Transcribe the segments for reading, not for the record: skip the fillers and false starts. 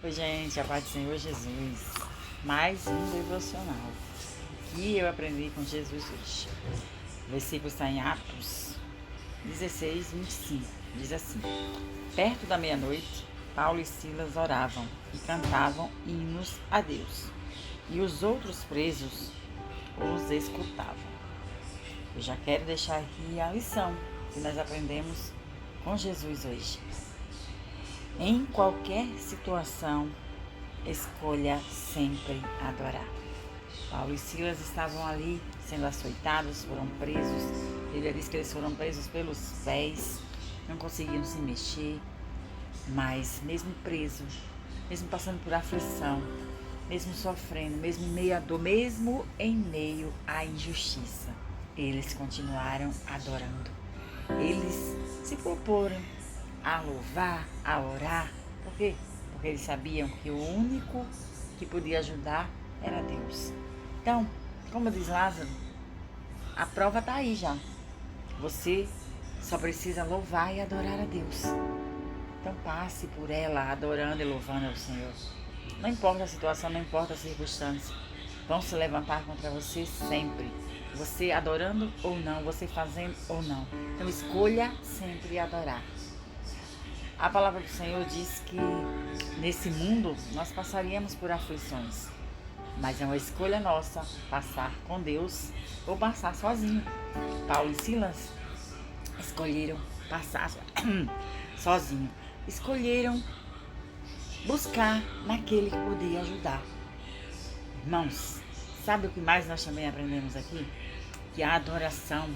Oi, gente, a paz do Senhor Jesus. Mais um devocional que eu aprendi com Jesus hoje. O versículo está em Atos 16, 25. Diz assim: Perto da meia-noite, Paulo e Silas oravam e cantavam hinos a Deus, e os outros presos os escutavam. Eu já quero deixar aqui a lição que nós aprendemos com Jesus hoje. Em qualquer situação, escolha sempre adorar. Paulo e Silas estavam ali sendo açoitados, foram presos. Ele diz que eles foram presos pelos pés, não conseguiam se mexer, mas mesmo presos, mesmo passando por aflição, mesmo sofrendo, mesmo em meio à dor, mesmo em meio à injustiça, eles continuaram adorando. Eles se proporam a louvar, a orar. Por quê? Porque eles sabiam que o único que podia ajudar era Deus. Então, como diz Lázaro, a prova está aí já. Você só precisa louvar e adorar a Deus. Então passe por ela adorando e louvando ao Senhor. Não importa a situação, não importa a circunstância. Vão se levantar contra você sempre. Você adorando ou não, você fazendo ou não. Então escolha sempre adorar. A palavra do Senhor diz que nesse mundo nós passaríamos por aflições, mas é uma escolha nossa passar com Deus ou passar sozinho. Paulo e Silas escolheram passar sozinho, escolheram buscar naquele que podia ajudar. Irmãos, sabe o que mais nós também aprendemos aqui? Que a adoração,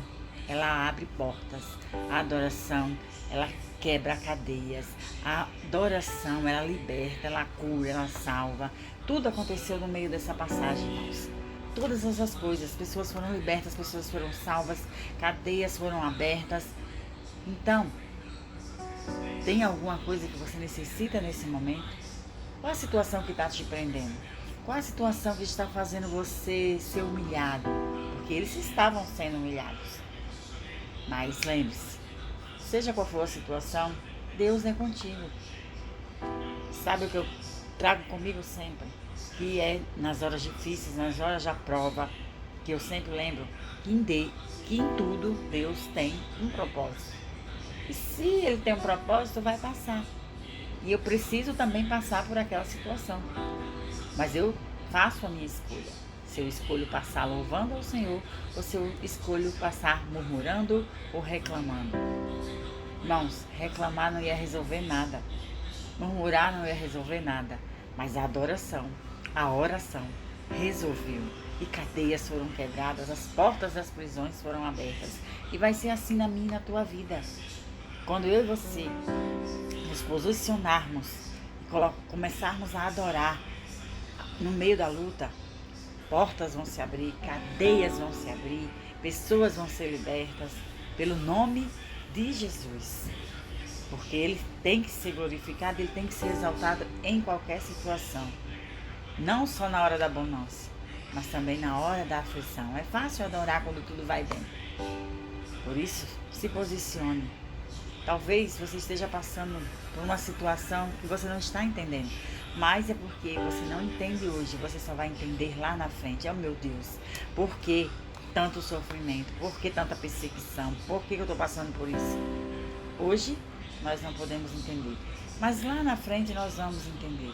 ela abre portas, a adoração, ela quebra cadeias, a adoração, ela liberta, ela cura, ela salva. Tudo aconteceu no meio dessa passagem, irmãos. Todas essas coisas, pessoas foram libertas, pessoas foram salvas, cadeias foram abertas. Então, tem alguma coisa que você necessita nesse momento? Qual a situação que está te prendendo? Qual a situação que está fazendo você ser humilhado? Porque eles estavam sendo humilhados. Mas lembre-se, seja qual for a situação, Deus é contigo. Sabe o que eu trago comigo sempre? Que é nas horas difíceis, nas horas da prova, que eu sempre lembro que em tudo Deus tem um propósito. E se Ele tem um propósito, vai passar. E eu preciso também passar por aquela situação. Mas eu faço a minha escolha. Se eu escolho passar louvando ao Senhor, ou se eu escolho passar murmurando ou reclamando. Irmãos, reclamar não ia resolver nada. Murmurar não ia resolver nada. Mas a adoração, a oração, resolveu. E cadeias foram quebradas, as portas das prisões foram abertas. E vai ser assim na minha e na tua vida. Quando eu e você nos posicionarmos e começarmos a adorar no meio da luta, portas vão se abrir, cadeias vão se abrir, pessoas vão ser libertas pelo nome de Jesus. Porque Ele tem que ser glorificado, Ele tem que ser exaltado em qualquer situação. Não só na hora da bonança, mas também na hora da aflição. É fácil adorar quando tudo vai bem. Por isso, se posicione. Talvez você esteja passando por uma situação que você não está entendendo. Mas é porque você não entende hoje, você só vai entender lá na frente. Oh, meu Deus, por que tanto sofrimento? Por que tanta perseguição? Por que eu estou passando por isso? Hoje nós não podemos entender, mas lá na frente nós vamos entender.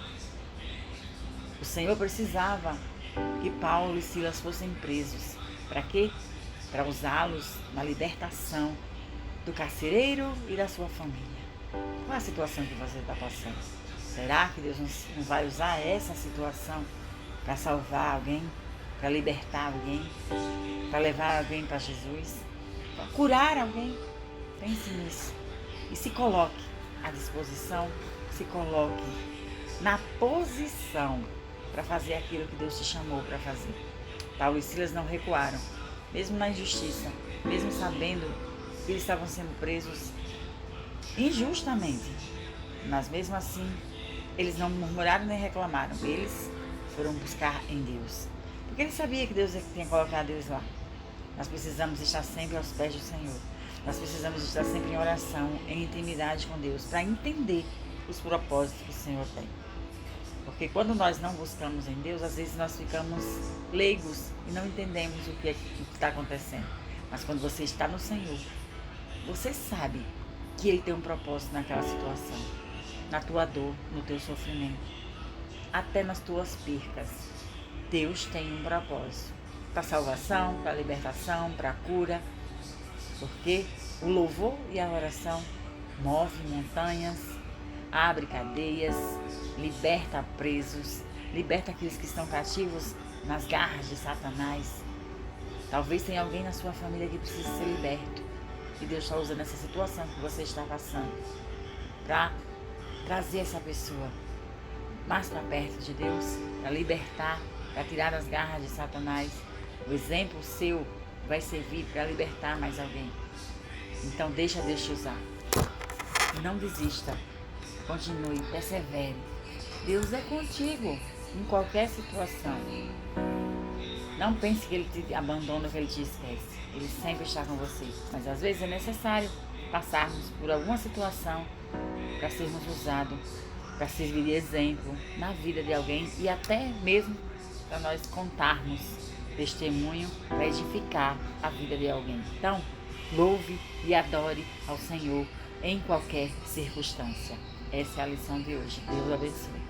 O Senhor precisava que Paulo e Silas fossem presos. Para quê? Para usá-los na libertação do carcereiro e da sua família. Qual é a situação que você está passando? Será que Deus não vai usar essa situação para salvar alguém, para libertar alguém, para levar alguém para Jesus, para curar alguém? Pense nisso e se coloque à disposição, se coloque na posição para fazer aquilo que Deus te chamou para fazer. Paulo e Silas não recuaram, mesmo na injustiça, mesmo sabendo que eles estavam sendo presos injustamente, mas mesmo assim eles não murmuraram nem reclamaram. Eles foram buscar em Deus. Porque eles sabiam que Deus tinha colocado eles lá. Nós precisamos estar sempre aos pés do Senhor. Nós precisamos estar sempre em oração, em intimidade com Deus, para entender os propósitos que o Senhor tem. Porque quando nós não buscamos em Deus, às vezes nós ficamos leigos e não entendemos o que está acontecendo. Mas quando você está no Senhor, você sabe que Ele tem um propósito naquela situação, na tua dor, no teu sofrimento, até nas tuas percas. Deus tem um propósito para salvação, para libertação, para cura, porque o louvor e a oração move montanhas, abre cadeias, liberta presos, liberta aqueles que estão cativos nas garras de Satanás. Talvez tenha alguém na sua família que precisa ser liberto. E Deus está usando essa situação que você está passando para trazer essa pessoa mais para perto de Deus, para libertar, para tirar das garras de Satanás. O exemplo seu vai servir para libertar mais alguém. Então deixa Deus te usar. Não desista. Continue, persevere. Deus é contigo em qualquer situação. Não pense que Ele te abandona, que Ele te esquece. Ele sempre está com você. Mas às vezes é necessário passarmos por alguma situação para sermos usados, para servir de exemplo na vida de alguém e até mesmo para nós contarmos testemunho para edificar a vida de alguém. Então, louve e adore ao Senhor em qualquer circunstância. Essa é a lição de hoje. Deus abençoe.